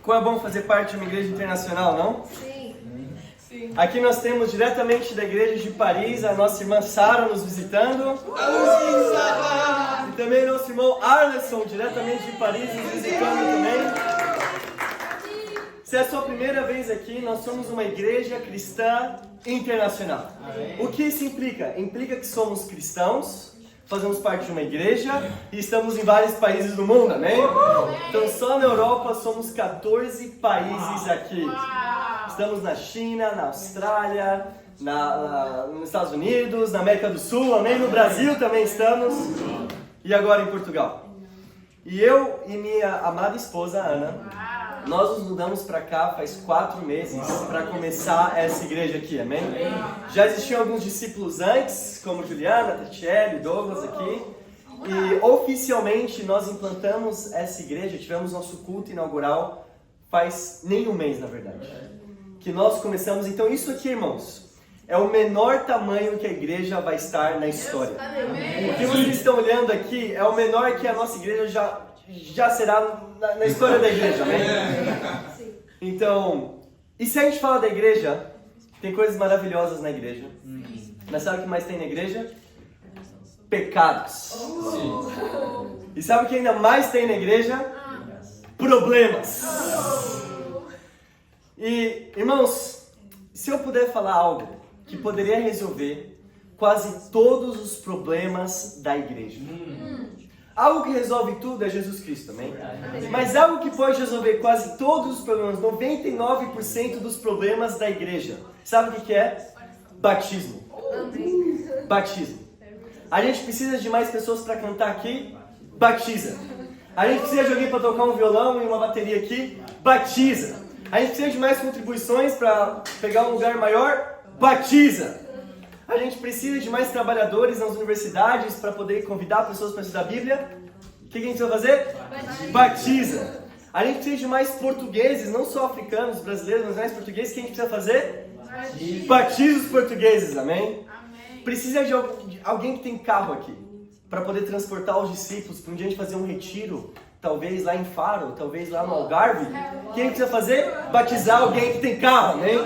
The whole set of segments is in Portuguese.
Como é bom fazer parte de uma igreja internacional, não? Sim. Sim. Aqui nós temos diretamente da igreja de Paris a nossa irmã Sara nos visitando. E também nosso irmão Arleson, diretamente de Paris, nos visitando também. Se é a sua primeira vez aqui, nós somos uma igreja cristã internacional. O que isso implica? Implica que somos cristãos, fazemos parte de uma igreja e estamos em vários países do mundo, amém? Então só na Europa somos 14 países aqui. Estamos na China, na Austrália, nos Estados Unidos, na América do Sul, amém? No Brasil também estamos. E agora em Portugal. E eu e minha amada esposa, Ana, nós nos mudamos para cá faz 4 meses para começar essa igreja aqui, amém? Já existiam alguns discípulos antes, como Juliana, Tatiele, Douglas aqui. E oficialmente nós implantamos essa igreja, tivemos nosso culto inaugural faz nem um mês, na verdade. Que nós começamos, então isso aqui, irmãos, é o menor tamanho que a igreja vai estar na história. O que vocês estão olhando aqui é o menor que a nossa igreja já será na história da igreja, amém? Então, e se a gente fala da igreja, tem coisas maravilhosas na igreja. Mas sabe o que mais tem na igreja? Pecados. E sabe o que ainda mais tem na igreja? Problemas. E, irmãos, se eu puder falar algo que poderia resolver quase todos os problemas da igreja. Algo que resolve tudo é Jesus Cristo, amém? Mas algo que pode resolver quase todos os problemas, 99% dos problemas da igreja. Sabe o que é? Batismo. Batismo. A gente precisa de mais pessoas para cantar aqui? Batiza. A gente precisa de alguém para tocar um violão e uma bateria aqui? Batiza. A gente precisa de mais contribuições para pegar um lugar maior? Batiza. A gente precisa de mais trabalhadores nas universidades para poder convidar pessoas para estudar a Bíblia? O que a gente vai fazer? Batiza. A gente precisa de mais portugueses, não só africanos, brasileiros, mas mais portugueses. O que a gente precisa fazer? Batiza os portugueses, amém? Precisa de alguém que tem carro aqui, para poder transportar os discípulos, para um dia a gente fazer um retiro, talvez lá em Faro, talvez lá no Algarve. O que a gente precisa fazer? Batizar alguém que tem carro, amém?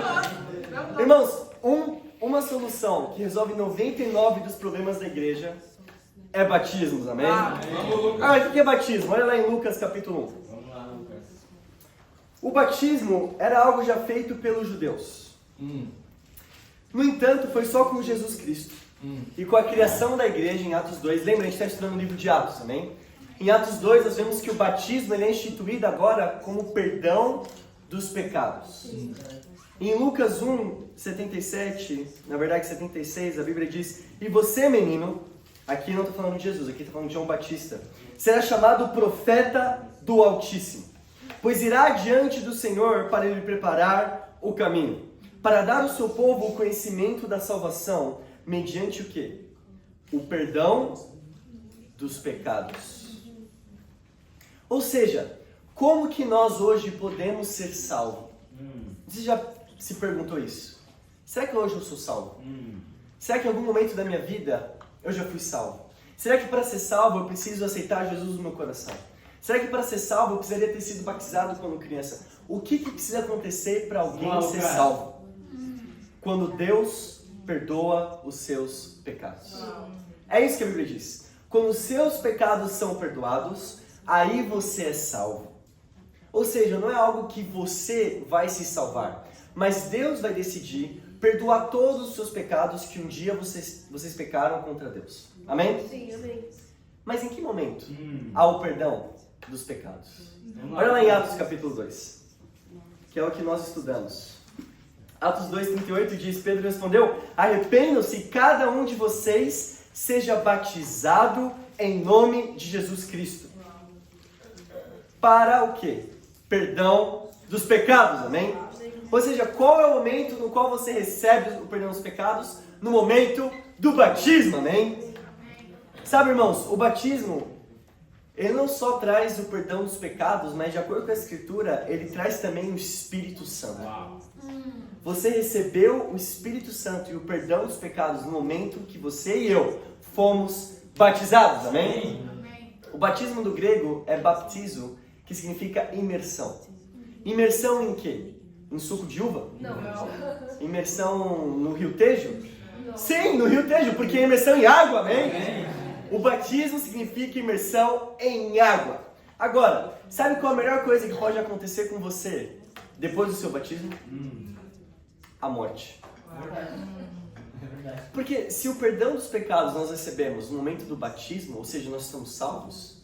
Irmãos, uma solução que resolve 99% dos problemas da igreja é batismos, amém? O que é batismo? Olha lá em Lucas capítulo 1. Vamos lá, Lucas. O batismo era algo já feito pelos judeus. No entanto, foi só com Jesus Cristo. E com a criação da igreja em Atos 2, lembra, a gente está estudando o livro de Atos, amém? Em Atos 2 nós vemos que o batismo ele é instituído agora como perdão dos pecados. Em Lucas 1, 77, na verdade 76, a Bíblia diz: E você, menino, aqui não está falando de Jesus, aqui está falando de João Batista, será chamado profeta do Altíssimo, pois irá diante do Senhor para lhe preparar o caminho, para dar ao seu povo o conhecimento da salvação, mediante o quê? O perdão dos pecados. Ou seja, como que nós hoje podemos ser salvos? Você já se perguntou isso? Será que hoje eu sou salvo? Será que em algum momento da minha vida eu já fui salvo? Será que para ser salvo eu preciso aceitar Jesus no meu coração? Será que para ser salvo eu precisaria ter sido batizado quando criança? O que precisa acontecer para alguém ser salvo? Quando Deus perdoa os seus pecados. É isso que a Bíblia diz. Quando os seus pecados são perdoados, aí você é salvo. Ou seja, não é algo que você vai se salvar, mas Deus vai decidir perdoar todos os seus pecados que um dia vocês pecaram contra Deus. Amém? Sim, amém. Mas em que momento há o perdão dos pecados? Olha lá em Atos capítulo 2, que é o que nós estudamos. Atos 2:38 diz: Pedro respondeu: Arrependam-se cada um de vocês, seja batizado em nome de Jesus Cristo. Para o quê? Perdão dos pecados, amém? Ou seja, qual é o momento no qual você recebe o perdão dos pecados? No momento do batismo, amém? Sabe, irmãos, o batismo, ele não só traz o perdão dos pecados, mas de acordo com a Escritura, ele traz também o Espírito Santo. Você recebeu o Espírito Santo e o perdão dos pecados no momento que você e eu fomos batizados, amém? O batismo do grego é baptizo, que significa imersão. Imersão em quê? Em suco de uva? Não. Imersão no Rio Tejo? Sim, no Rio Tejo, porque é imersão em água, amém? O batismo significa imersão em água. Agora, sabe qual a melhor coisa que pode acontecer com você depois do seu batismo? A morte. Porque se o perdão dos pecados nós recebemos no momento do batismo, ou seja, nós estamos salvos,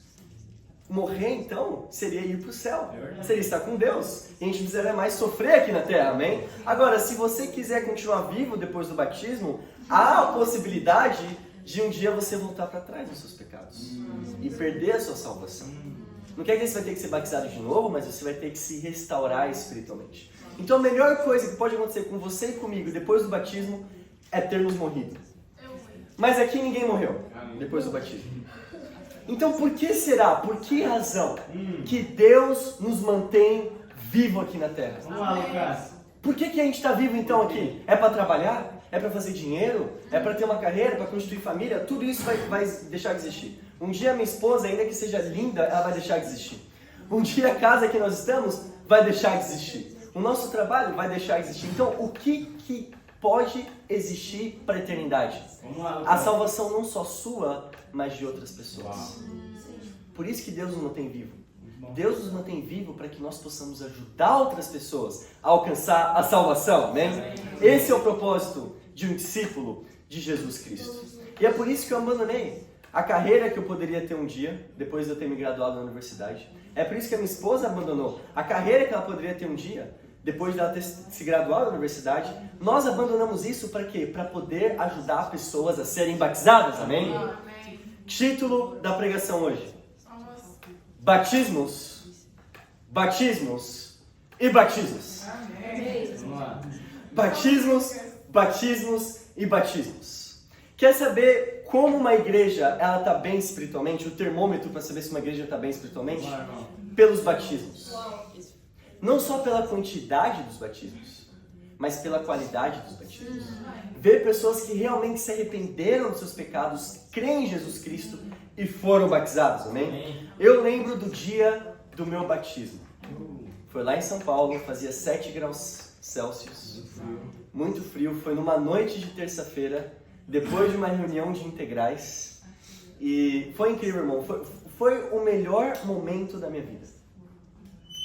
morrer então seria ir para o céu, seria estar com Deus, e a gente não precisaria mais sofrer aqui na terra, amém? Agora, se você quiser continuar vivo depois do batismo, há a possibilidade de um dia você voltar para trás nos seus pecados e perder a sua salvação. Não quer dizer que você vai ter que ser batizado de novo, mas você vai ter que se restaurar espiritualmente. Então a melhor coisa que pode acontecer com você e comigo depois do batismo é termos morrido. Mas aqui ninguém morreu depois do batismo. Então por que será, por que razão que Deus nos mantém vivo aqui na terra? Vamos lá, Lucas. Por que a gente está vivo então aqui? É para trabalhar? É para fazer dinheiro? É para ter uma carreira? Para constituir família? Tudo isso vai deixar de existir. Um dia a minha esposa, ainda que seja linda, ela vai deixar de existir. Um dia a casa que nós estamos vai deixar de existir. O nosso trabalho vai deixar de existir. Então o que pode existir para a eternidade? Vamos lá, Lucas. A salvação não só sua, mas de outras pessoas. Por isso que Deus nos mantém vivo. Deus nos mantém vivo para que nós possamos ajudar outras pessoas a alcançar a salvação, né? Esse é o propósito de um discípulo de Jesus Cristo. E é por isso que eu abandonei a carreira que eu poderia ter um dia, depois de eu ter me graduado na universidade. É por isso que a minha esposa abandonou a carreira que ela poderia ter um dia, depois de ela ter se graduado na universidade. Nós abandonamos isso para quê? Para poder ajudar pessoas a serem batizadas, amém? Título da pregação hoje: batismos, batismos e batismos. Vamos lá. Batismos, batismos e batismos. Quer saber como uma igreja ela está bem espiritualmente? O termômetro para saber se uma igreja está bem espiritualmente? Vamos lá, irmão. Pelos batismos. Não só pela quantidade dos batismos, mas pela qualidade dos batismos. Ver pessoas que realmente se arrependeram dos seus pecados, creem em Jesus Cristo e foram batizados, amém? Eu lembro do dia do meu batismo. Foi lá em São Paulo, fazia 7 graus Celsius. Muito frio. Foi numa noite de terça-feira, depois de uma reunião de integrais. E foi incrível, irmão. Foi o melhor momento da minha vida.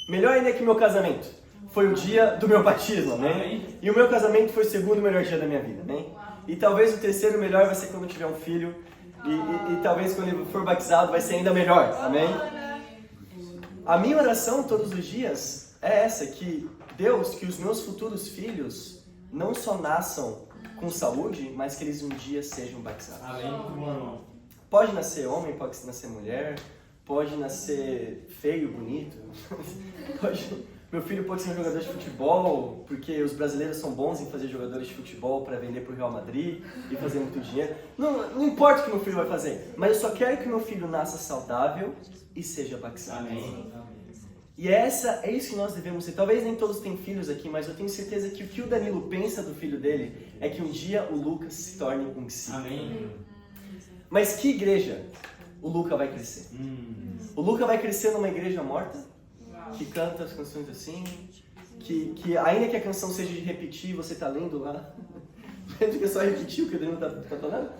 Melhor ainda que meu casamento. Foi o dia do meu batismo, amém? E o meu casamento foi o segundo melhor dia da minha vida, amém? E talvez o terceiro melhor vai ser quando eu tiver um filho. E talvez quando ele for batizado vai ser ainda melhor, amém? A minha oração todos os dias é essa, que Deus, que os meus futuros filhos não só nasçam com saúde, mas que eles um dia sejam batizados. Amém. Muito bom, irmão. Pode nascer homem, pode nascer mulher, pode nascer feio, bonito. Meu filho pode ser um jogador de futebol, porque os brasileiros são bons em fazer jogadores de futebol para vender para o Real Madrid e fazer muito dinheiro. Não importa o que meu filho vai fazer, mas eu só quero que meu filho nasça saudável e seja batizado. Amém. E é isso que nós devemos ser. Talvez nem todos tenham filhos aqui, mas eu tenho certeza que o que o Danilo pensa do filho dele é que um dia o Lucas se torne um discípulo. Amém. Mas que igreja o Lucas vai crescer? O Lucas vai crescer numa igreja morta, que canta as canções assim, que ainda que a canção seja de repetir, você tá lendo lá, vendo que é só repetir o que o Danilo tá falando?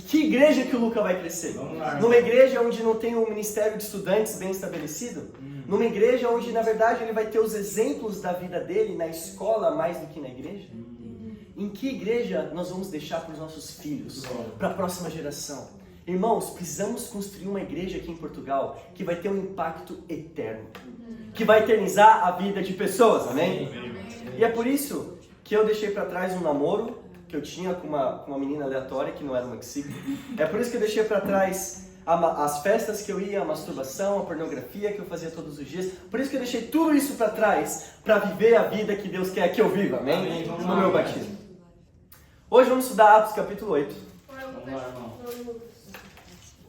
Que igreja que o Lucas vai crescer? Vamos lá. Numa igreja onde não tem um ministério de estudantes bem estabelecido? Numa igreja onde, na verdade, ele vai ter os exemplos da vida dele na escola mais do que na igreja? Em que igreja nós vamos deixar para os nossos filhos, para a próxima geração? Irmãos, precisamos construir uma igreja aqui em Portugal que vai ter um impacto eterno, que vai eternizar a vida de pessoas, amém? E é por isso que eu deixei para trás um namoro que eu tinha com uma menina aleatória que não era uma discípula. É por isso que eu deixei para trás as festas que eu ia, a masturbação, a pornografia que eu fazia todos os dias. Por isso que eu deixei tudo isso para trás, para viver a vida que Deus quer que eu viva, amém? No meu batismo. Hoje vamos estudar Atos capítulo 8. Vamos lá, irmão.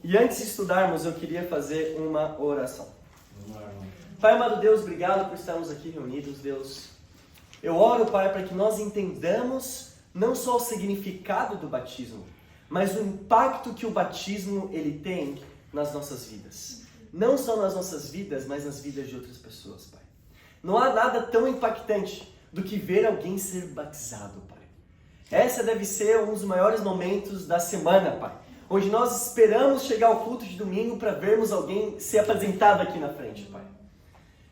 E antes de estudarmos, eu queria fazer uma oração. Vamos lá, irmão. Pai amado Deus, obrigado por estarmos aqui reunidos, Deus. Eu oro, Pai, para que nós entendamos não só o significado do batismo, mas o impacto que o batismo ele tem nas nossas vidas. Não só nas nossas vidas, mas nas vidas de outras pessoas, Pai. Não há nada tão impactante do que ver alguém ser batizado, Pai. Essa deve ser um dos maiores momentos da semana, Pai. Onde nós esperamos chegar ao culto de domingo para vermos alguém ser apresentado aqui na frente, Pai.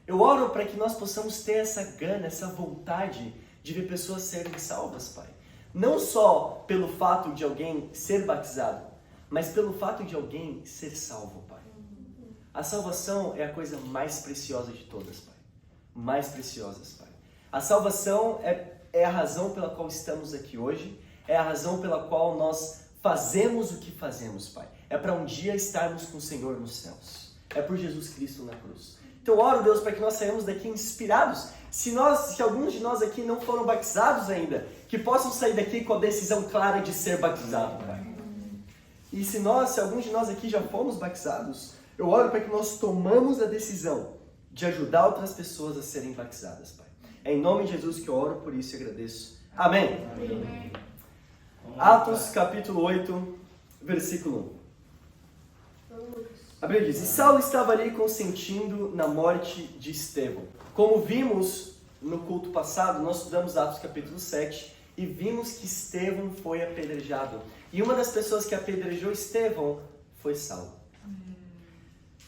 Eu oro para que nós possamos ter essa gana, essa vontade de ver pessoas serem salvas, Pai. Não só pelo fato de alguém ser batizado, mas pelo fato de alguém ser salvo, Pai. A salvação é a coisa mais preciosa de todas, Pai. Mais preciosas, Pai. A salvação é a razão pela qual estamos aqui hoje, é a razão pela qual nós fazemos o que fazemos, Pai. É para um dia estarmos com o Senhor nos céus. É por Jesus Cristo na cruz. Então, oro, Deus, para que nós saímos daqui inspirados. Se alguns de nós aqui não foram batizados ainda, que possam sair daqui com a decisão clara de ser batizado, Pai. E se alguns de nós aqui já fomos batizados, eu oro para que nós tomamos a decisão de ajudar outras pessoas a serem batizadas, Pai. É em nome de Jesus que eu oro por isso e agradeço. Amém. Amém. Atos capítulo 8, versículo 1. A Bíblia diz: E Saulo estava ali consentindo na morte de Estevão. Como vimos no culto passado, nós estudamos Atos capítulo 7 e vimos que Estevão foi apedrejado. E uma das pessoas que apedrejou Estevão foi Saulo.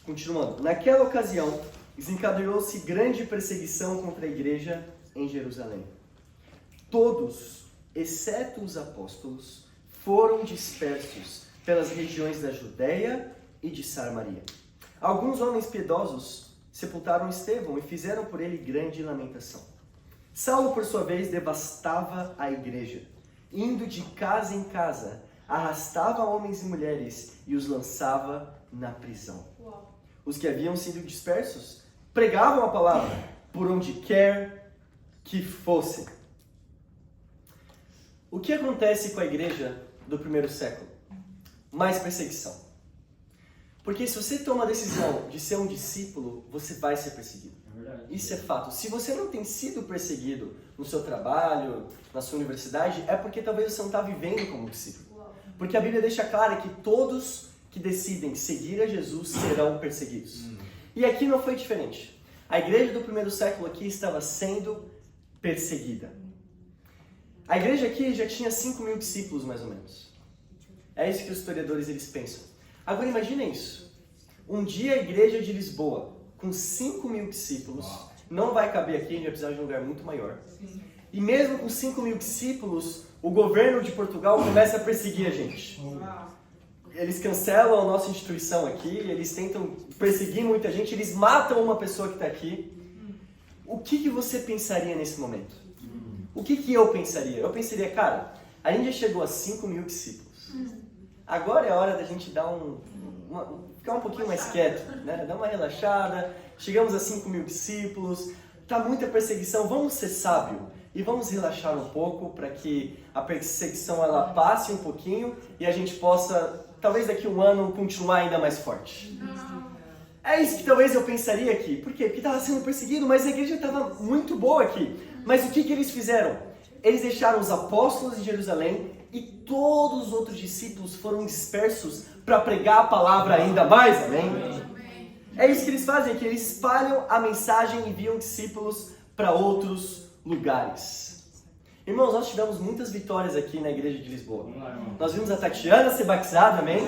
Continuando. Naquela ocasião, desencadeou-se grande perseguição contra a igreja em Jerusalém. Todos, exceto os apóstolos, foram dispersos pelas regiões da Judéia e de Samaria. Alguns homens piedosos sepultaram Estevão e fizeram por ele grande lamentação. Saulo, por sua vez, devastava a igreja, indo de casa em casa, arrastava homens e mulheres e os lançava na prisão. Os que haviam sido dispersos pregavam a palavra por onde quer que fossem. O que acontece com a igreja do primeiro século? Mais perseguição. Porque se você toma a decisão de ser um discípulo, você vai ser perseguido. Isso é fato. Se você não tem sido perseguido no seu trabalho, na sua universidade, é porque talvez você não está vivendo como discípulo. Porque a Bíblia deixa claro que todos que decidem seguir a Jesus serão perseguidos. E aqui não foi diferente. A igreja do primeiro século aqui estava sendo perseguida. A igreja aqui já tinha 5.000 discípulos, mais ou menos. É isso que os historiadores eles pensam. Agora imagina isso. Um dia a igreja de Lisboa, com 5.000 discípulos, não vai caber aqui, a gente vai precisar de um lugar muito maior. E mesmo com 5.000 discípulos, o governo de Portugal começa a perseguir a gente. Eles cancelam a nossa instituição aqui, eles tentam perseguir muita gente, eles matam uma pessoa que está aqui. O que você pensaria nesse momento? O que eu pensaria? Eu pensaria, cara, a gente já chegou a 5.000 discípulos. Agora é a hora da gente dar ficar um pouquinho mais quieto, né? Dar uma relaxada. Chegamos a 5.000 discípulos, tá muita perseguição, vamos ser sábios e vamos relaxar um pouco para que a perseguição ela passe um pouquinho e a gente possa, talvez daqui a um ano, continuar ainda mais forte. É isso que talvez eu pensaria aqui. Por quê? Porque estava sendo perseguido, mas a igreja estava muito boa aqui. Mas o que eles fizeram? Eles deixaram os apóstolos em Jerusalém e todos os outros discípulos foram dispersos para pregar a palavra ainda mais, amém? É isso que eles fazem, que eles espalham a mensagem e enviam discípulos para outros lugares. Irmãos, nós tivemos muitas vitórias aqui na igreja de Lisboa. Nós vimos a Tatiana ser batizada, amém?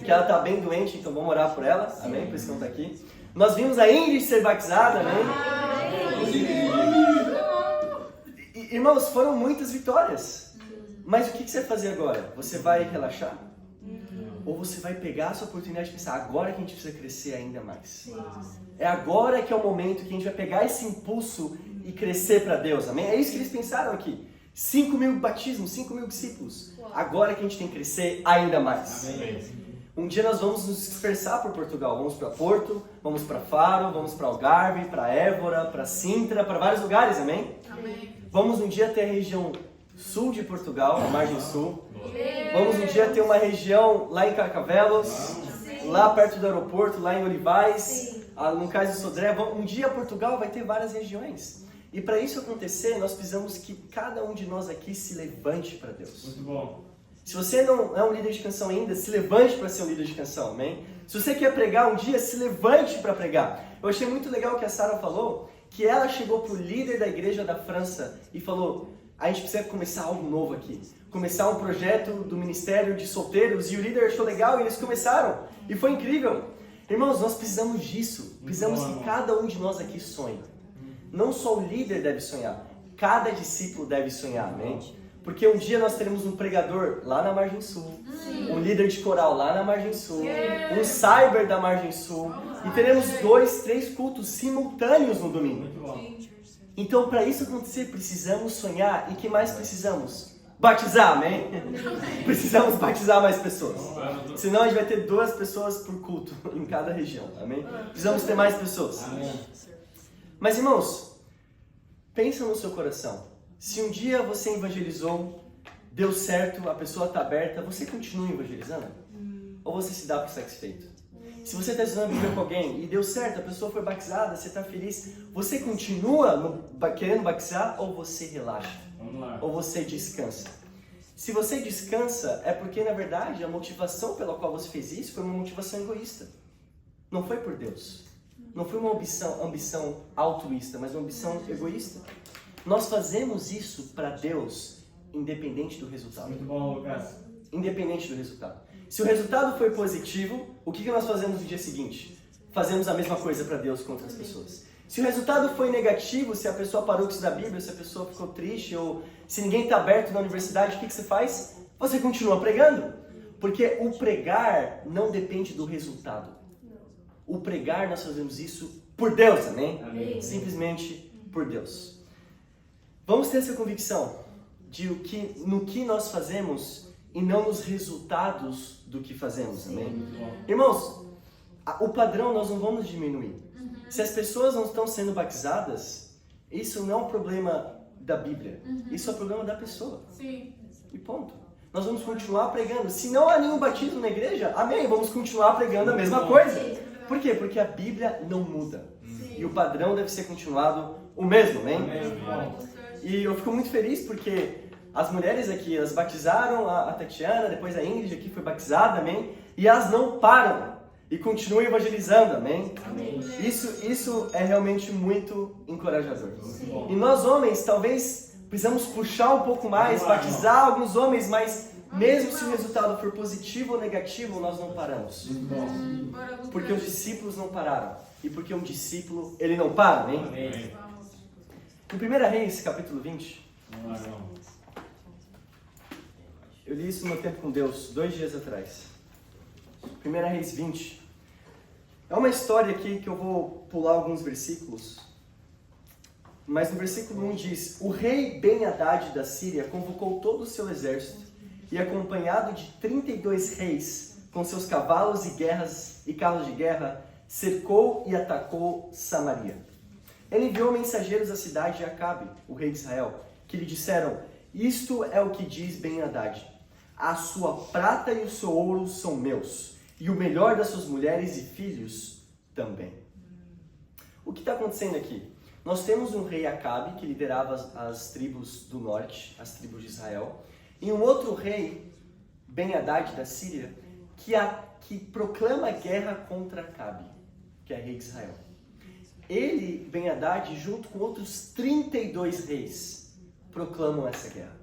Que ela está bem doente, então vamos orar por ela, amém? Por isso que não está aqui. Nós vimos a Ingrid ser batizada, amém? Irmãos, foram muitas vitórias. Mas o que você vai fazer agora? Você vai relaxar? Ou você vai pegar a sua oportunidade e pensar, agora que a gente precisa crescer ainda mais. É agora que é o momento que a gente vai pegar esse impulso e crescer para Deus, amém? É isso que eles pensaram aqui. 5.000 batismos, 5.000 discípulos. Agora que a gente tem que crescer ainda mais. Amém. Um dia nós vamos nos dispersar por Portugal. Vamos para Porto, vamos para Faro, vamos para Algarve, para Évora, para Sintra, para vários lugares, amém? Amém. Vamos um dia ter a região sul de Portugal, a margem sul. Vamos um dia ter uma região lá em Carcavelos, lá perto do aeroporto, lá em Olivais, no Cais do Sodré. Um dia Portugal vai ter várias regiões. E para isso acontecer, nós precisamos que cada um de nós aqui se levante para Deus. Muito bom. Se você não é um líder de canção ainda, se levante para ser um líder de canção, amém? Se você quer pregar um dia, se levante para pregar. Eu achei muito legal o que a Sara falou, que ela chegou pro líder da igreja da França e falou: a gente precisa começar algo novo aqui. Começar um projeto do ministério de solteiros, e o líder achou legal e eles começaram. E foi incrível. Irmãos, nós precisamos disso. Precisamos que cada um de nós aqui sonhe. Não só o líder deve sonhar, cada discípulo deve sonhar, amém? Porque um dia nós teremos um pregador lá na Margem Sul, um líder de coral lá na Margem Sul, um cyber da Margem Sul, e teremos 2, 3 cultos simultâneos no domingo. Então, para isso acontecer, precisamos sonhar. E o que mais precisamos? Batizar, amém? Precisamos batizar mais pessoas. Senão a gente vai ter 2 pessoas por culto em cada região, amém? Precisamos ter mais pessoas. Mas, irmãos, pensa no seu coração. Se um dia você evangelizou, deu certo, a pessoa está aberta, você continua evangelizando? Ou você se dá por satisfeito? Se você está estudando a Bíblia com alguém e deu certo, a pessoa foi batizada, você está feliz, você continua querendo batizar ou você relaxa? Ou você descansa? Se você descansa, é porque, na verdade, a motivação pela qual você fez isso foi uma motivação egoísta. Não foi por Deus. Não foi uma ambição altruísta, mas uma ambição egoísta. Nós fazemos isso para Deus, independente do resultado. Muito bom, Lucas. Independente do resultado. Se o resultado foi positivo, o que nós fazemos no dia seguinte? Fazemos a mesma coisa para Deus com outras pessoas. Se o resultado foi negativo, se a pessoa parou de estudar a Bíblia, se a pessoa ficou triste, ou se ninguém está aberto na universidade, o que você faz? Você continua pregando. Porque o pregar não depende do resultado. O pregar, nós fazemos isso por Deus, amém? Amém. Simplesmente por Deus. Vamos ter essa convicção no que nós fazemos e não nos resultados do que fazemos, amém? Irmãos, o padrão nós não vamos diminuir. Se as pessoas não estão sendo batizadas, isso não é um problema da Bíblia. Isso é um problema da pessoa. Sim. E ponto. Nós vamos continuar pregando. Se não há nenhum batismo na igreja, amém, vamos continuar pregando a mesma coisa. Por quê? Porque a Bíblia não muda. E o padrão deve ser continuado o mesmo, amém? E eu fico muito feliz porque as mulheres aqui, elas batizaram a Tatiana, depois a Ingrid aqui foi batizada, amém? E elas não param e continuam evangelizando, amém? Amém. Isso é realmente muito encorajador. E nós homens, talvez, precisamos puxar um pouco mais, batizar alguns homens, mas mesmo se o resultado for positivo ou negativo, nós não paramos. Porque os discípulos não pararam. E porque um discípulo, ele não para, amém? Em 1 Reis, capítulo 20, Vamos lá, irmão. eu li isso no Tempo com Deus, 2 dias atrás. 1 Reis 20. É uma história aqui que eu vou pular alguns versículos. Mas no versículo 1 diz: o rei Ben-Hadad da Síria convocou todo o seu exército e, acompanhado de 32 reis, com seus cavalos e carros de guerra, cercou e atacou Samaria. Ele enviou mensageiros à cidade de Acabe, o rei de Israel, que lhe disseram: isto é o que diz Ben-Hadad: a sua prata e o seu ouro são meus, e o melhor das suas mulheres e filhos também. O que está acontecendo aqui? Nós temos um rei Acabe, que liderava as tribos do norte, as tribos de Israel, e um outro rei, Ben-Hadad da Síria, que proclama guerra contra Acabe, que é rei de Israel. Ele, Ben-Hadad, junto com outros 32 reis, proclamam essa guerra.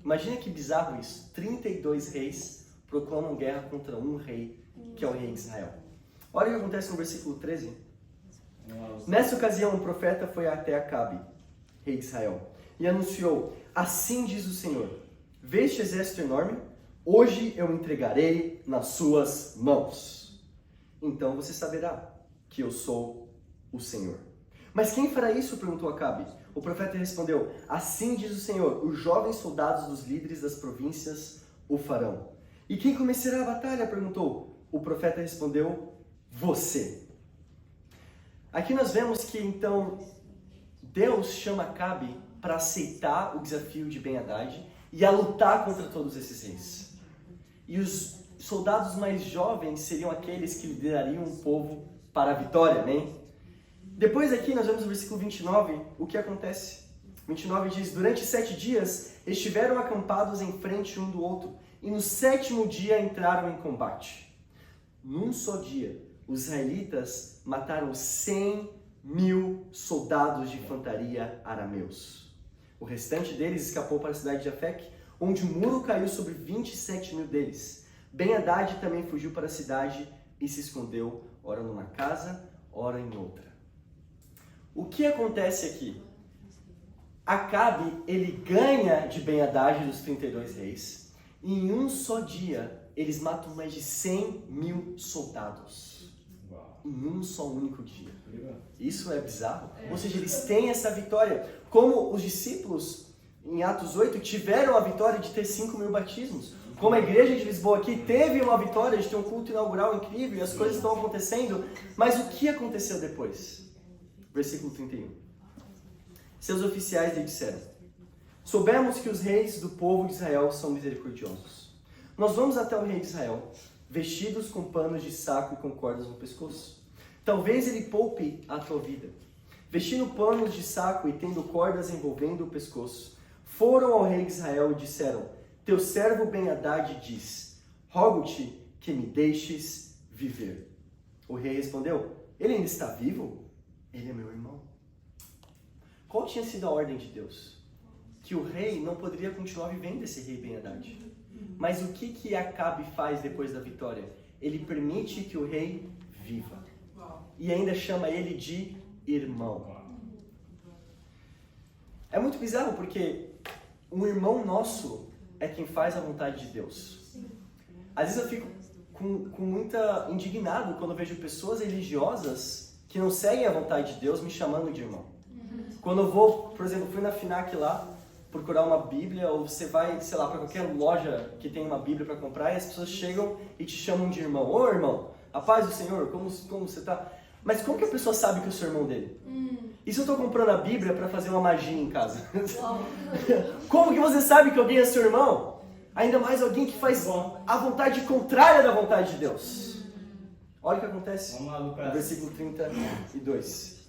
Imagina que bizarro isso. 32 reis proclamam guerra contra um rei, que é o rei de Israel. Olha o que acontece no versículo 13. Nessa ocasião, um profeta foi até Acabe, rei de Israel, e anunciou: assim diz o Senhor, vê este exército enorme? Hoje eu entregarei nas suas mãos. Então você saberá que eu sou o Senhor. Mas quem fará isso? Perguntou Acabe. O profeta respondeu: assim diz o Senhor, os jovens soldados dos líderes das províncias o farão. E quem começará a batalha? Perguntou. O profeta respondeu: você. Aqui nós vemos que então Deus chama Acabe para aceitar o desafio de Ben-Hadad e a lutar contra todos esses reis. E os soldados mais jovens seriam aqueles que liderariam o povo para a vitória, amém? Depois aqui nós vemos no versículo 29 o que acontece. 29 diz: durante 7 dias estiveram acampados em frente um do outro, e no 7º dia entraram em combate. Num só dia, os israelitas mataram 100 1.000 soldados de infantaria arameus. O restante deles escapou para a cidade de Afec, onde o muro caiu sobre 27.000 deles. Ben-Hadad também fugiu para a cidade e se escondeu, ora numa casa, ora em outra. O que acontece aqui? Acabe, ele ganha de Ben-Hadad dos 32 reis, e em um só dia, eles matam mais de 100.000 soldados. Em um só único dia. Isso é bizarro. Ou seja, eles têm essa vitória. Como os discípulos, em Atos 8, tiveram a vitória de ter 5.000 batismos. Como a igreja de Lisboa aqui teve uma vitória de ter um culto inaugural incrível e as coisas estão acontecendo. Mas o que aconteceu depois? Versículo 31. Seus oficiais lhe disseram: soubemos que os reis do povo de Israel são misericordiosos. Nós vamos até o rei de Israel, vestidos com panos de saco e com cordas no pescoço. Talvez ele poupe a tua vida. Vestindo panos de saco e tendo cordas envolvendo o pescoço, foram ao rei de Israel e disseram: teu servo Ben-Hadad diz, rogo-te que me deixes viver. O rei respondeu: ele ainda está vivo? Ele é meu irmão. Qual tinha sido a ordem de Deus? Que o rei não poderia continuar vivendo esse rei Ben-Hadad. Mas o que Acabe faz depois da vitória? Ele permite que o rei viva. E ainda chama ele de irmão. É muito bizarro porque um irmão nosso é quem faz a vontade de Deus. Às vezes eu fico com muita indignado quando eu vejo pessoas religiosas que não seguem a vontade de Deus me chamando de irmão. Quando eu vou, por exemplo, fui na FINAC lá procurar uma Bíblia, ou você vai, sei lá, para qualquer loja que tem uma Bíblia para comprar e as pessoas chegam e te chamam de irmão. Ô irmão, a paz do Senhor, como você tá? Mas como que a pessoa sabe que eu sou irmão dele? E se eu estou comprando a Bíblia para fazer uma magia em casa? Como que você sabe que alguém é seu irmão? Ainda mais alguém que faz a vontade contrária da vontade de Deus. Olha o que acontece no versículo 32.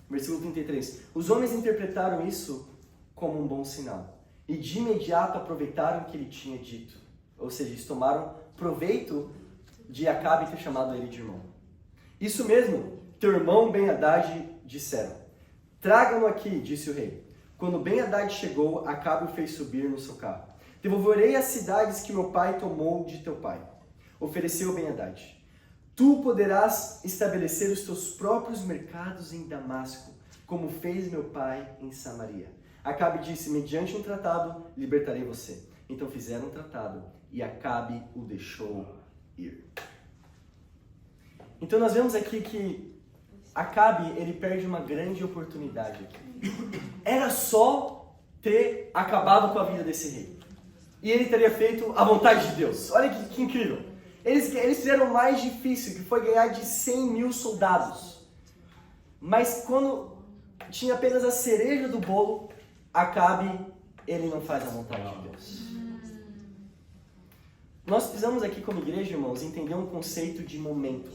Versículo 33. Os homens interpretaram isso como um bom sinal. E de imediato aproveitaram o que ele tinha dito. Ou seja, eles tomaram proveito de Acabe ter chamado ele de irmão. Isso mesmo, teu irmão Ben-Hadad disseram. Traga-no aqui, disse o rei. Quando Ben-Hadad chegou, Acabe o fez subir no seu carro. Devolverei as cidades que meu pai tomou de teu pai. Ofereceu Ben-Hadad. Tu poderás estabelecer os teus próprios mercados em Damasco, como fez meu pai em Samaria. Acabe disse, mediante um tratado, libertarei você. Então fizeram um tratado e Acabe o deixou ir. Então nós vemos aqui que Acabe, ele perde uma grande oportunidade aqui. Era só ter acabado com a vida desse rei. E ele teria feito a vontade de Deus. Olha que incrível. Eles fizeram o mais difícil, que foi ganhar de 100.000 soldados. Mas quando tinha apenas a cereja do bolo, Acabe, ele não faz a vontade de Deus. Nós precisamos aqui como igreja, irmãos, entender um conceito de momento.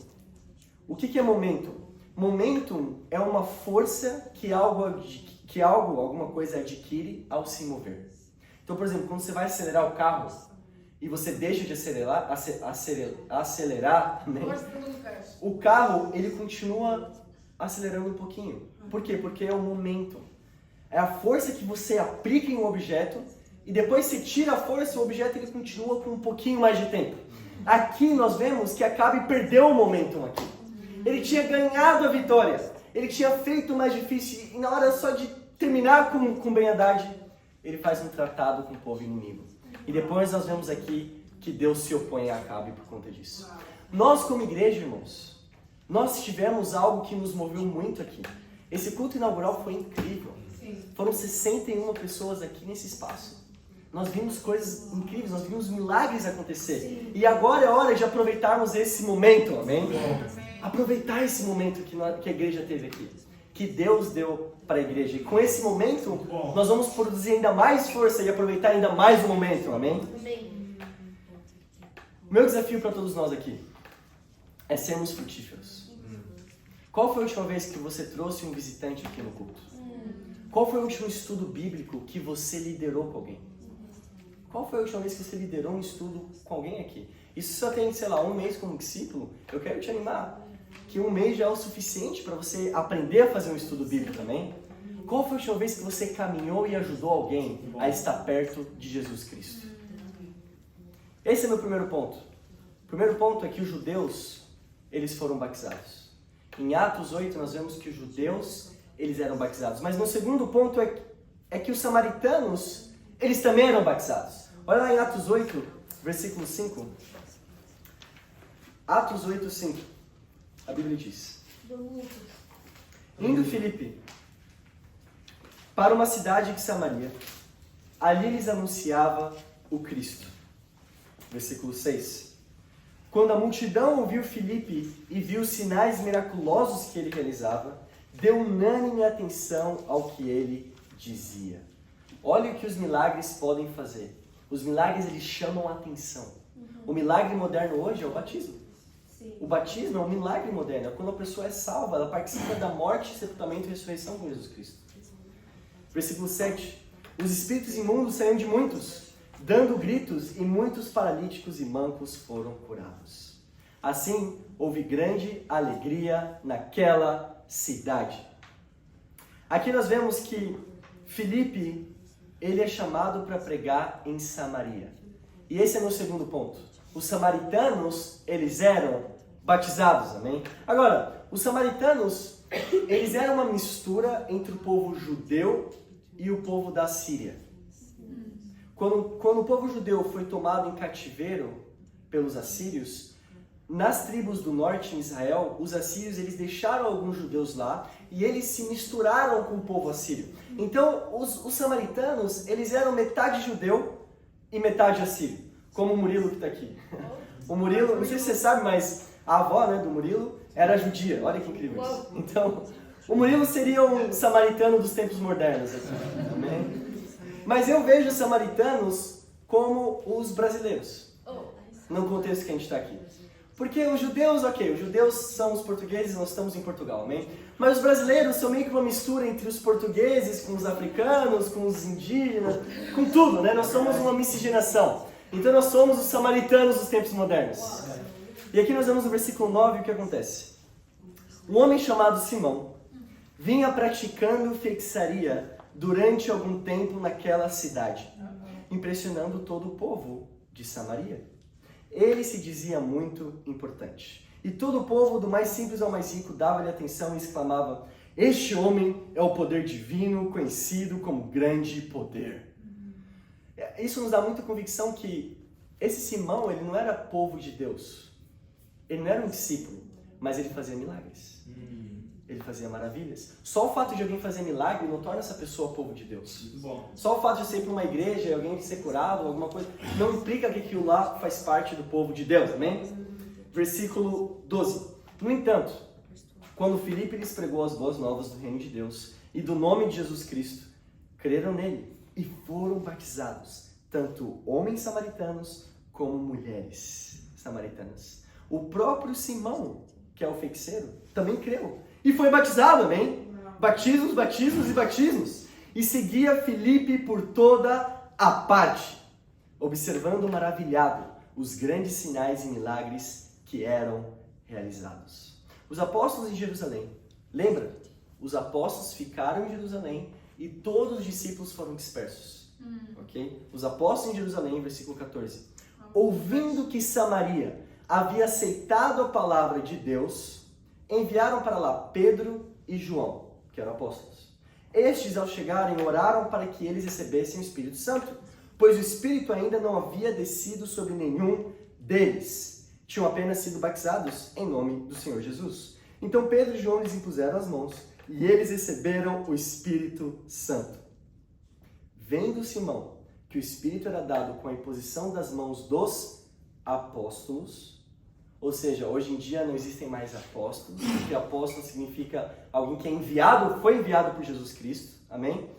O que é momento? Momentum é uma força que alguma coisa adquire ao se mover. Então, por exemplo, quando você vai acelerar o carro e você deixa de acelerar, né? O carro ele continua acelerando um pouquinho. Por quê? Porque é o momento. É a força que você aplica em um objeto e depois você tira a força e o objeto ele continua por um pouquinho mais de tempo. Aqui nós vemos que Acabe perdeu o momentum aqui. Ele tinha ganhado a vitória. Ele tinha feito o mais difícil. E na hora só de terminar com Ben-Hadad, ele faz um tratado com o povo inimigo. E depois nós vemos aqui que Deus se opõe a Acabe por conta disso. Nós como igreja, irmãos, nós tivemos algo que nos moveu muito aqui. Esse culto inaugural foi incrível. Foram 61 pessoas aqui nesse espaço. Nós vimos coisas incríveis, nós vimos milagres acontecer. E agora é hora de aproveitarmos esse momento, amém? Aproveitar esse momento que a igreja teve aqui. Que Deus deu para a igreja. E com esse momento, nós vamos produzir ainda mais força e aproveitar ainda mais o momento, amém? O meu desafio para todos nós aqui é sermos frutíferos. Qual foi a última vez que você trouxe um visitante aqui no culto? Qual foi o último estudo bíblico que você liderou com alguém? Qual foi a última vez que você liderou um estudo com alguém aqui? E se só tem, sei lá, um mês como discípulo, eu quero te animar. que um mês já é o suficiente para você aprender a fazer um estudo bíblico também. Qual foi a última vez que você caminhou e ajudou alguém a estar perto de Jesus Cristo? Esse é meu primeiro ponto. O primeiro ponto é que os judeus, eles foram batizados. Em Atos 8 nós vemos que os judeus, eles eram batizados. Mas no segundo ponto é que os samaritanos, eles também eram batizados. Olha lá em Atos 8, versículo 5. Atos 8, 5. A Bíblia diz: indo Filipe para uma cidade de Samaria, ali lhes anunciava o Cristo. Versículo 6. Quando a multidão ouviu Filipe e viu os sinais miraculosos que ele realizava, deu unânime atenção ao que ele dizia. Olha o que os milagres podem fazer. Os milagres, eles chamam a atenção. O milagre moderno hoje é o batismo. O batismo é um milagre moderno. É quando a pessoa é salva, ela participa da morte, sepultamento e ressurreição com Jesus Cristo. Versículo 7. Os espíritos imundos saíram de muitos, dando gritos, e muitos paralíticos e mancos foram curados. Assim, houve grande alegria naquela cidade. Aqui nós vemos que Filipe, ele é chamado para pregar em Samaria. E esse é meu segundo ponto. Os samaritanos, eles eram batizados, amém? Agora, os samaritanos, eles eram uma mistura entre o povo judeu e o povo da Síria. Quando o povo judeu foi tomado em cativeiro pelos assírios, nas tribos do norte em Israel, os assírios, eles deixaram alguns judeus lá e eles se misturaram com o povo assírio. Então, os samaritanos, eles eram metade judeu e metade assírio, como o Murilo que está aqui. O Murilo, não sei se você sabe, mas a avó, né, do Murilo era judia. Olha que incrível isso. Então, o Murilo seria um samaritano dos tempos modernos aqui. Amém? Mas eu vejo os samaritanos como os brasileiros, no contexto que a gente está aqui. Porque os judeus, os judeus são os portugueses, nós estamos em Portugal, amém? Mas os brasileiros são meio que uma mistura entre os portugueses, com os africanos, com os indígenas, com tudo, né? Nós somos uma miscigenação. Então nós somos os samaritanos dos tempos modernos. E aqui nós vemos no versículo 9 o que acontece. Um homem chamado Simão vinha praticando feitiçaria durante algum tempo naquela cidade, impressionando todo o povo de Samaria. Ele se dizia muito importante. E todo o povo, do mais simples ao mais rico, dava-lhe atenção e exclamava: este homem é o poder divino, conhecido como grande poder. Isso nos dá muita convicção que esse Simão, ele não era povo de Deus. Ele não era um discípulo, mas ele fazia milagres. Ele fazia maravilhas. Só o fato de alguém fazer milagre não torna essa pessoa povo de Deus. Só o fato de ser para uma igreja e alguém ser curado, alguma coisa, não implica que aquilo lá faz parte do povo de Deus, amém? Versículo 12. No entanto, quando Filipe lhes pregou as boas novas do reino de Deus e do nome de Jesus Cristo, creram nele e foram batizados, tanto homens samaritanos como mulheres samaritanas. O próprio Simão, que é o feiticeiro, também creu e foi batizado, amém? Batismos, batismos e batismos. E seguia Filipe por toda a parte, observando maravilhado os grandes sinais e milagres que eram realizados. Os apóstolos em Jerusalém, lembra? Os apóstolos ficaram em Jerusalém e todos os discípulos foram dispersos. Ok? Os apóstolos em Jerusalém, versículo 14. Ouvindo que Samaria havia aceitado a palavra de Deus, enviaram para lá Pedro e João, que eram apóstolos. Estes, ao chegarem, oraram para que eles recebessem o Espírito Santo, pois o Espírito ainda não havia descido sobre nenhum deles. Tinham apenas sido batizados em nome do Senhor Jesus. Então Pedro e João lhes impuseram as mãos e eles receberam o Espírito Santo. Vendo Simão que o Espírito era dado com a imposição das mãos dos apóstolos, ou seja, hoje em dia não existem mais apóstolos, porque apóstolo significa alguém que é enviado, foi enviado por Jesus Cristo, amém?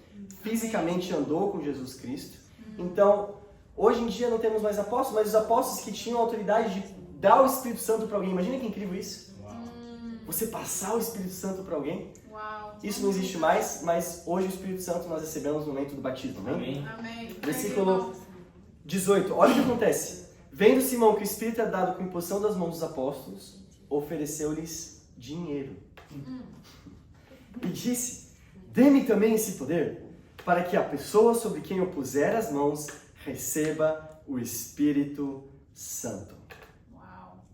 Fisicamente andou com Jesus Cristo. Então, hoje em dia não temos mais apóstolos, mas os apóstolos que tinham a autoridade de dar o Espírito Santo para alguém. Imagina que incrível isso. Você passar o Espírito Santo para alguém. Isso não existe mais, mas hoje o Espírito Santo nós recebemos no momento do batismo, amém? Amém. Versículo 18, olha o que acontece. Vendo Simão que o Espírito é dado com imposição das mãos dos apóstolos, ofereceu-lhes dinheiro. E disse, dê-me também esse poder, para que a pessoa sobre quem eu puser as mãos receba o Espírito Santo. Uau.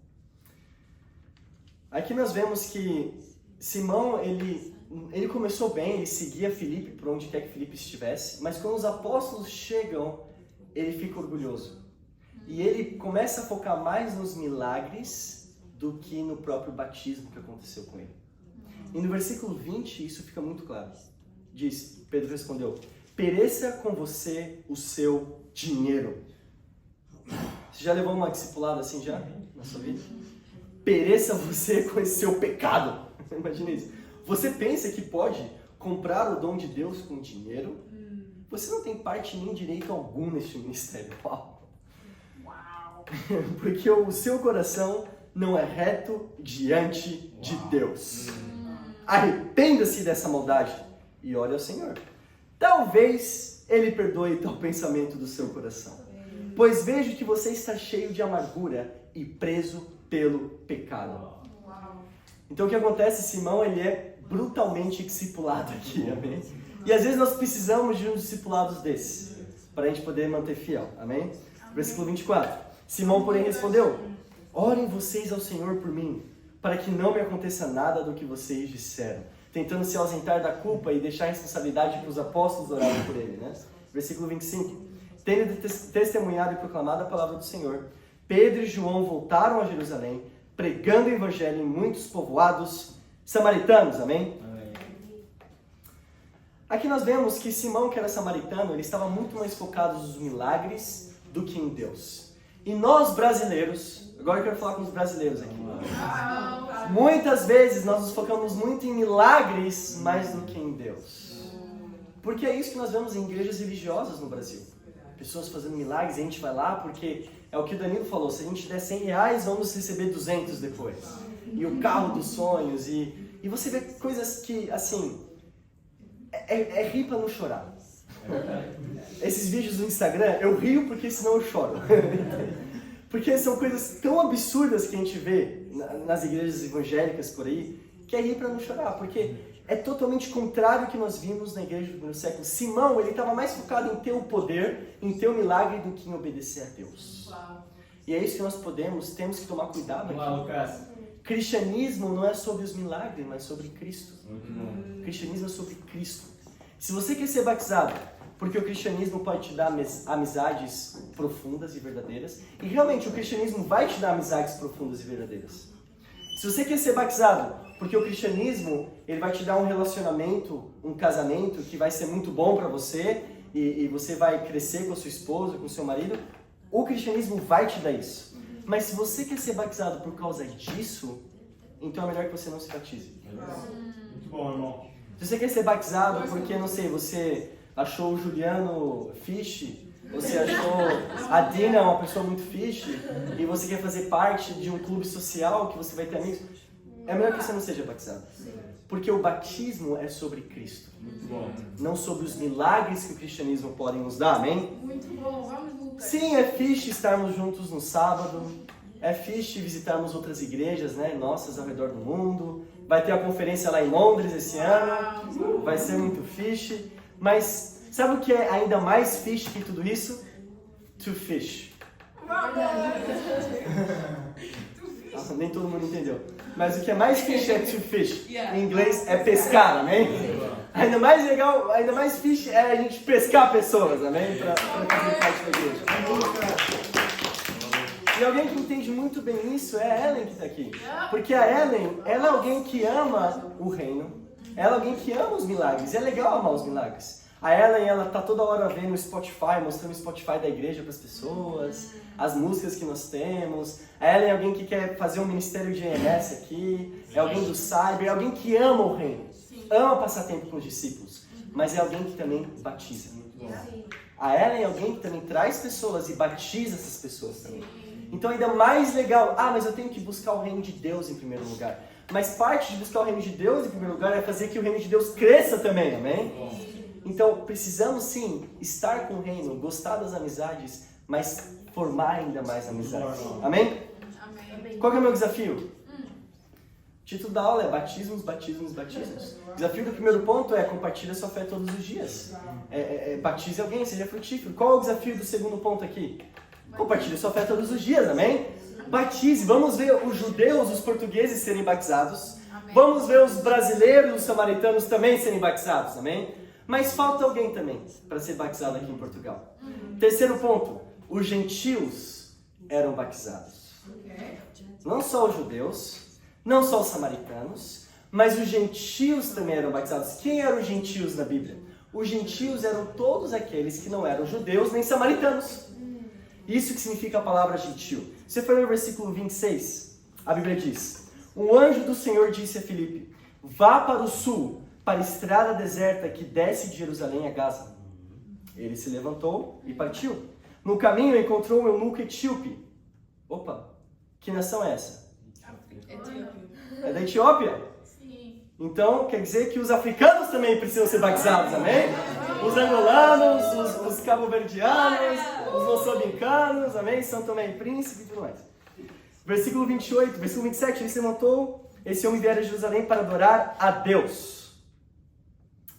Aqui nós vemos que Simão, ele começou bem, ele seguia Filipe por onde quer que Filipe estivesse, mas quando os apóstolos chegam, ele fica orgulhoso. E ele começa a focar mais nos milagres do que no próprio batismo que aconteceu com ele. E no versículo 20, isso fica muito claro. Diz, Pedro respondeu, pereça com você o seu dinheiro. Você já levou uma discipulada assim já na sua vida? Pereça você com esse seu pecado. Imagina isso. Você pensa que pode comprar o dom de Deus com dinheiro? Você não tem parte nem direito algum neste ministério. Uau. Porque o seu coração não é reto diante de Deus. Arrependa-se dessa maldade e ore ao Senhor. Talvez Ele perdoe tal pensamento do seu coração. Pois vejo que você está cheio de amargura e preso pelo pecado. Então o que acontece? Simão, ele é brutalmente discipulado aqui, amém? E às vezes nós precisamos de uns discipulados desses, para a gente poder manter fiel, amém? Versículo 24. Simão, porém, respondeu, orem vocês ao Senhor por mim, para que não me aconteça nada do que vocês disseram, tentando se ausentar da culpa e deixar a responsabilidade para os apóstolos orarem por ele, né? Versículo 25. Tendo testemunhado e proclamado a palavra do Senhor, Pedro e João voltaram a Jerusalém, pregando o evangelho em muitos povoados samaritanos, amém? Aqui nós vemos que Simão, que era samaritano, ele estava muito mais focado nos milagres do que em Deus. E nós brasileiros, agora eu quero falar com os brasileiros aqui. Muitas vezes nós nos focamos muito em milagres mais do que em Deus. Porque é isso que nós vemos em igrejas religiosas no Brasil. Pessoas fazendo milagres e a gente vai lá porque é o que o Danilo falou, se a gente der R$100, vamos receber 200 depois. E o carro dos sonhos, e você vê coisas que, assim, é rir pra não chorar. Esses vídeos do Instagram, eu rio porque senão eu choro. Porque são coisas tão absurdas que a gente vê nas igrejas evangélicas por aí, que é rir pra não chorar, porque é totalmente contrário ao que nós vimos na igreja do primeiro século. Simão, ele estava mais focado em ter o poder, em ter o milagre, do que em obedecer a Deus. E é isso que nós temos que tomar cuidado aqui. Cristianismo não é sobre os milagres, mas sobre Cristo. Cristianismo é sobre Cristo. Se você quer ser batizado, porque o cristianismo pode te dar amizades profundas e verdadeiras, e realmente o cristianismo vai te dar amizades profundas e verdadeiras. Se você quer ser batizado, porque o cristianismo ele vai te dar um relacionamento, um casamento que vai ser muito bom para você, e você vai crescer com a sua esposa, com o seu marido, o cristianismo vai te dar isso. Mas se você quer ser batizado por causa disso, então é melhor que você não se batize. Muito bom, irmão. Se você quer ser batizado porque, não sei, você achou o Juliano fish, você achou a Dina uma pessoa muito fish, e você quer fazer parte de um clube social que você vai ter amigos, é melhor que você não seja batizado. Porque o batismo é sobre Cristo. Muito bom. Não sobre os milagres que o cristianismo pode nos dar, amém? Muito bom, vamos, Lucas. Sim, é fixe estarmos juntos no sábado, é fixe visitarmos outras igrejas, né, nossas ao redor do mundo. Vai ter a conferência lá em Londres esse ano, vai ser muito fixe. Mas sabe o que é ainda mais fixe que tudo isso? To fish. Nem todo mundo entendeu. Mas o que é mais fish é to fish. Em inglês é pescar, amém? Ainda mais legal, ainda mais fish é a gente pescar pessoas, amém? Pra fazer parte da igreja. E alguém que entende muito bem isso é a Ellen que está aqui. Porque a Ellen, ela é alguém que ama o reino. Ela é alguém que ama os milagres. E é legal amar os milagres. A Ellen, ela tá toda hora vendo o Spotify, mostrando o Spotify da igreja para as pessoas, as músicas que nós temos. A Ellen é alguém que quer fazer um ministério de EMS aqui, é alguém do Cyber, é alguém que ama o reino, ama passar tempo com os discípulos, mas é alguém que também batiza. A Ellen é alguém que também traz pessoas e batiza essas pessoas também. Então ainda mais legal, mas eu tenho que buscar o reino de Deus em primeiro lugar. Mas parte de buscar o reino de Deus em primeiro lugar é fazer que o reino de Deus cresça também, amém? Então, precisamos sim estar com o reino, gostar das amizades, mas formar ainda mais amizades. Amém? Amém. Qual que é o meu desafio? O título da aula é Batismos, Batismos, Batismos. O desafio do primeiro ponto é compartilhe sua fé todos os dias. Batize alguém, seja frutífero. Qual é o desafio do segundo ponto aqui? Compartilhe sua fé todos os dias, amém? Batize. Vamos ver os judeus, os portugueses serem batizados. Amém. Vamos ver os brasileiros, os samaritanos também serem batizados, amém? Mas falta alguém também para ser batizado aqui em Portugal. Terceiro ponto, os gentios eram batizados. Não só os judeus, não só os samaritanos, mas os gentios também eram batizados. Quem eram os gentios na Bíblia? Os gentios eram todos aqueles que não eram judeus nem samaritanos. Isso que significa a palavra gentil. Você foi no versículo 26, a Bíblia diz: um anjo do Senhor disse a Filipe: vá para o sul, para a estrada deserta que desce de Jerusalém a Gaza. Ele se levantou e partiu. No caminho encontrou um eunuco etíope. Opa, que nação é essa? É da Etiópia? Sim. Então quer dizer que os africanos também precisam ser batizados, amém? Os angolanos, os cabo-verdianos, os moçambicanos, amém? São também príncipe e tudo mais. Versículo 28, versículo 27, ele se levantou, esse homem viera a Jerusalém para adorar a Deus.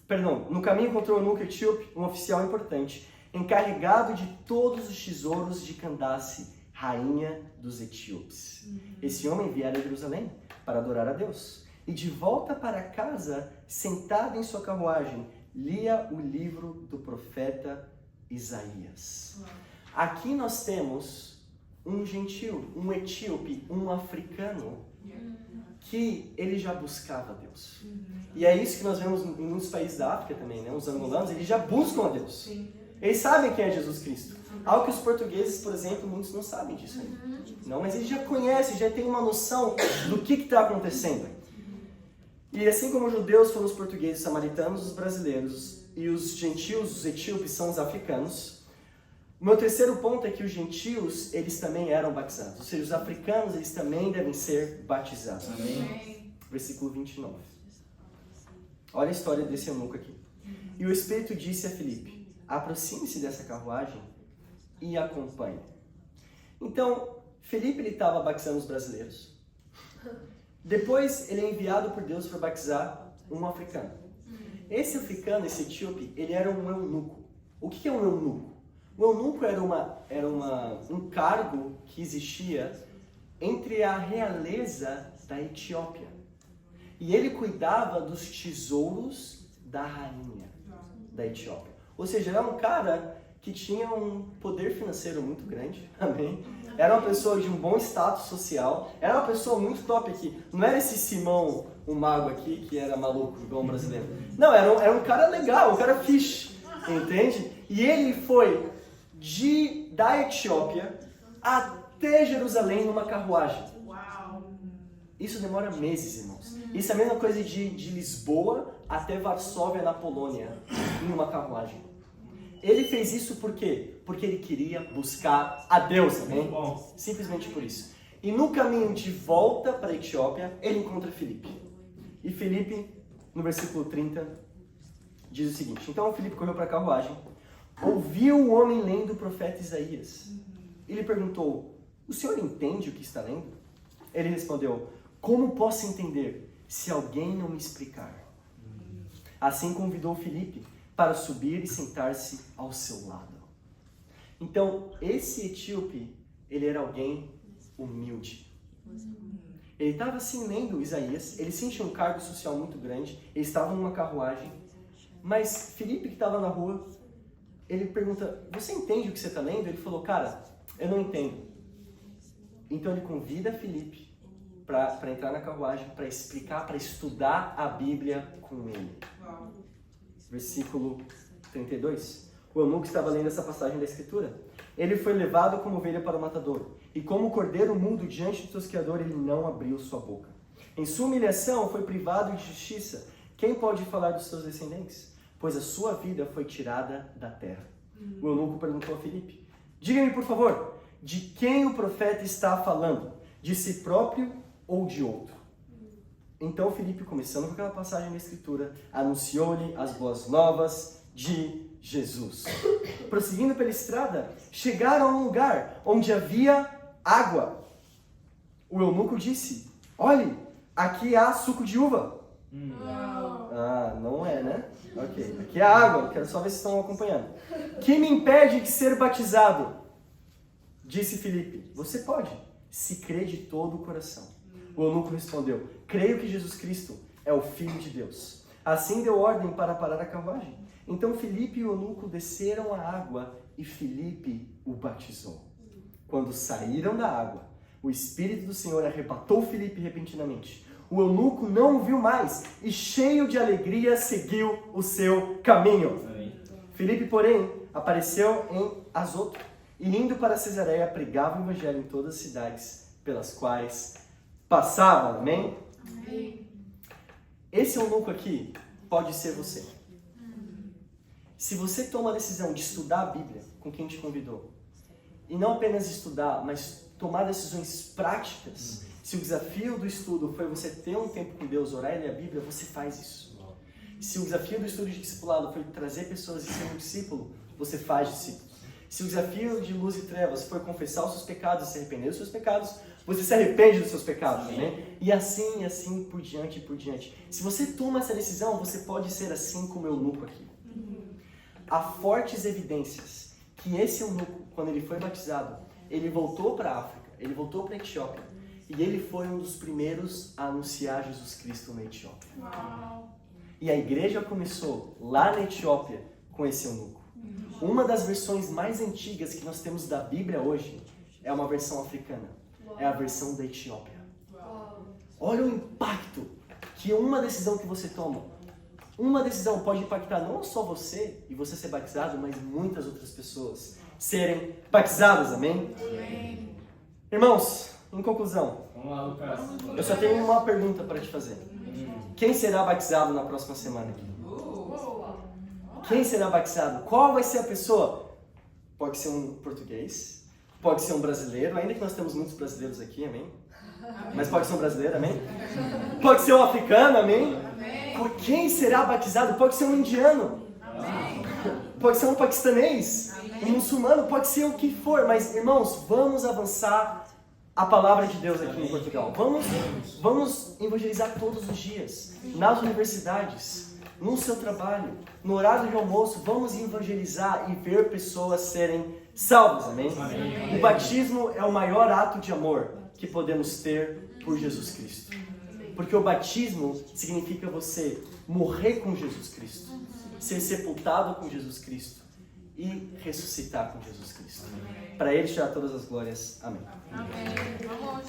Perdão, no caminho encontrou o eunuco etíope, um oficial importante, encarregado de todos os tesouros de Candace, rainha dos etíopes. Esse homem viera a Jerusalém para adorar a Deus. E de volta para casa, sentado em sua carruagem, lia o livro do profeta Isaías. Aqui nós temos um gentil, um etíope, um africano, que ele já buscava Deus. E é isso que nós vemos em muitos países da África também, né? Os angolanos, eles já buscam a Deus. Eles sabem quem é Jesus Cristo. Algo que os portugueses, por exemplo, muitos não sabem disso ainda. Não, mas eles já conhecem, já têm uma noção do que está acontecendo. E assim como os judeus foram os portugueses, os samaritanos, os brasileiros, e os gentios, os etíopes, são os africanos, o meu terceiro ponto é que os gentios, eles também eram batizados. Ou seja, os africanos, eles também devem ser batizados. Amém. Versículo 29. Olha a história desse eunuco aqui. E o Espírito disse a Filipe: aproxime-se dessa carruagem e acompanhe. Então, Filipe estava batizando os brasileiros. Depois, ele é enviado por Deus para batizar um africano. Esse africano, esse etíope, ele era um eunuco. O que é um eunuco? O eunuco era um cargo que existia entre a realeza da Etiópia. E ele cuidava dos tesouros da rainha da Etiópia. Ou seja, era um cara que tinha um poder financeiro muito grande, amém? Era uma pessoa de um bom status social, era uma pessoa muito top aqui. Não era esse Simão, o mago aqui, que era maluco, igual um brasileiro. Não, era um cara legal, um cara fixe, entende? E ele foi da Etiópia até Jerusalém numa carruagem. Uau. Isso demora meses, irmãos. Isso é a mesma coisa de Lisboa até Varsóvia, na Polônia, em uma carruagem. Ele fez isso por quê? Porque ele queria buscar a Deus, amém? Simplesmente por isso. E no caminho de volta para a Etiópia, ele encontra Filipe. E Filipe, no versículo 30, diz o seguinte: então Filipe correu para a carruagem, ouviu o homem lendo o profeta Isaías. Ele perguntou: o senhor entende o que está lendo? Ele respondeu: como posso entender se alguém não me explicar? Assim convidou Filipe para subir e sentar-se ao seu lado. Então, esse etíope, ele era alguém humilde. Ele estava assim lendo Isaías, ele sentia um cargo social muito grande, ele estava numa carruagem, mas Filipe, que estava na rua, ele pergunta: você entende o que você está lendo? Ele falou: cara, eu não entendo. Então ele convida Filipe para entrar na carruagem, para explicar, para estudar a Bíblia com ele. Versículo 32. O eunuco estava lendo essa passagem da Escritura. Ele foi levado como ovelha para o matadouro, e como cordeiro mudo diante do tosqueador, ele não abriu sua boca. Em sua humilhação foi privado de justiça. Quem pode falar dos seus descendentes? Pois a sua vida foi tirada da terra. O eunuco perguntou a Filipe: diga-me, por favor, de quem o profeta está falando? De si próprio ou de outro? Então Filipe, começando com aquela passagem da Escritura, anunciou-lhe as boas novas de Jesus. Prosseguindo pela estrada, chegaram a um lugar onde havia água. O eunuco disse: olhe, Aqui há suco de uva. Não. Ah, não é, né? Ok. Aqui é água. Quero só ver se estão acompanhando. Que me impede de ser batizado? Disse Filipe. Você pode, se crê de todo o coração. O eunuco respondeu. Creio que Jesus Cristo é o Filho de Deus. Assim deu ordem para parar a carruagem. Então Filipe e o eunuco desceram a água e Filipe o batizou. Quando saíram da água, o Espírito do Senhor arrebatou Filipe repentinamente. O eunuco não o viu mais e, cheio de alegria, seguiu o seu caminho. Filipe, porém, apareceu em Azoto e, indo para Cesareia, pregava o evangelho em todas as cidades pelas quais passava. Amém? Amém. Esse eunuco aqui pode ser você. Se você toma a decisão de estudar a Bíblia com quem te convidou, e não apenas estudar, mas tomar decisões práticas, se o desafio do estudo foi você ter um tempo com Deus, orar e ler a Bíblia, você faz isso. Se o desafio do estudo de discipulado foi trazer pessoas e ser um discípulo, você faz discípulos. Se o desafio de luz e trevas foi confessar os seus pecados e se arrepender dos seus pecados, você se arrepende dos seus pecados, né? E assim por diante e por diante. Se você toma essa decisão, você pode ser assim como o eunuco aqui. Há fortes evidências que esse eunuco, quando ele foi batizado, ele voltou para a África, ele voltou para a Etiópia, e ele foi um dos primeiros a anunciar Jesus Cristo na Etiópia. Uau. E a igreja começou lá na Etiópia com esse eunuco. Uma das versões mais antigas que nós temos da Bíblia hoje é uma versão africana. É a versão da Etiópia. Olha o impacto que uma decisão que você toma, uma decisão pode impactar não só você e você ser batizado, mas muitas outras pessoas serem batizadas, amém? Amém. Irmãos, em conclusão, Vamos lá, Lucas. eu só tenho uma pergunta para te fazer. Quem será batizado na próxima semana aqui? Quem será batizado? Qual vai ser a pessoa? Pode ser um português, pode ser um brasileiro, ainda que nós temos muitos brasileiros aqui, amém? Mas pode ser um brasileiro, amém? Pode ser um africano, amém? Amém. Quem será batizado? Pode ser um indiano, Amém. pode ser um paquistanês, Amém. um muçulmano, pode ser o que for. Mas, irmãos, vamos avançar a palavra de Deus aqui em Portugal. Vamos evangelizar todos os dias, nas universidades, no seu trabalho, no horário de almoço. Vamos evangelizar e ver pessoas serem salvas, amém? Amém. O batismo é o maior ato de amor que podemos ter por Jesus Cristo. Porque o batismo significa você morrer com Jesus Cristo, ser sepultado com Jesus Cristo e ressuscitar com Jesus Cristo. Para Ele será todas as glórias. Amém. Amém. Vamos.